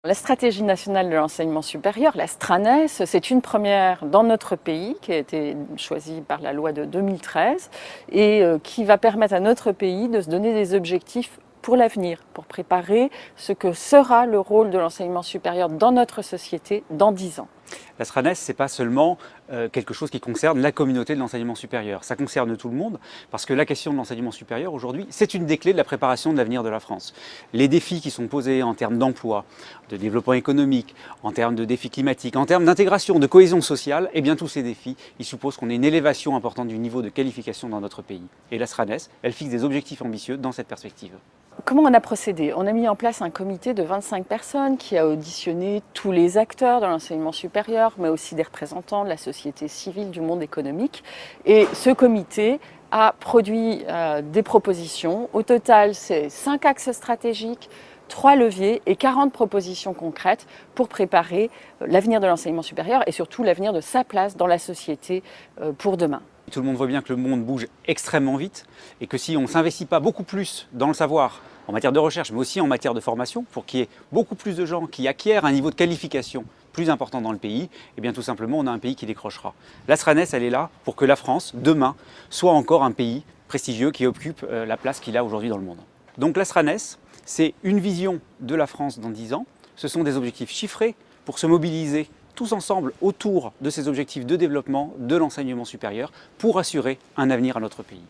La stratégie nationale de l'enseignement supérieur, la STRANES, c'est une première dans notre pays qui a été choisie par la loi de 2013 et qui va permettre à notre pays de se donner des objectifs pour l'avenir, pour préparer ce que sera le rôle de l'enseignement supérieur dans notre société dans 10 ans. La STRANES, ce n'est pas seulement quelque chose qui concerne la communauté de l'enseignement supérieur. Ça concerne tout le monde parce que la question de l'enseignement supérieur aujourd'hui, c'est une des clés de la préparation de l'avenir de la France. Les défis qui sont posés en termes d'emploi, de développement économique, en termes de défis climatiques, en termes d'intégration, de cohésion sociale, eh bien tous ces défis, ils supposent qu'on ait une élévation importante du niveau de qualification dans notre pays. Et la STRANES, elle fixe des objectifs ambitieux dans cette perspective. Comment on a procédé? On a mis en place un comité de 25 personnes qui a auditionné tous les acteurs de l'enseignement supérieur, mais aussi des représentants de la société civile, du monde économique. Et ce comité a produit des propositions. Au total, c'est 5 axes stratégiques, 3 leviers et 40 propositions concrètes pour préparer l'avenir de l'enseignement supérieur et surtout l'avenir de sa place dans la société pour demain. Tout le monde voit bien que le monde bouge extrêmement vite et que si on ne s'investit pas beaucoup plus dans le savoir, en matière de recherche, mais aussi en matière de formation, pour qu'il y ait beaucoup plus de gens qui acquièrent un niveau de qualification plus important dans le pays, eh bien tout simplement on a un pays qui décrochera. La STRANES, elle est là pour que la France, demain, soit encore un pays prestigieux qui occupe la place qu'il a aujourd'hui dans le monde. Donc la STRANES, c'est une vision de la France dans 10 ans, ce sont des objectifs chiffrés pour se mobiliser tous ensemble autour de ces objectifs de développement de l'enseignement supérieur pour assurer un avenir à notre pays.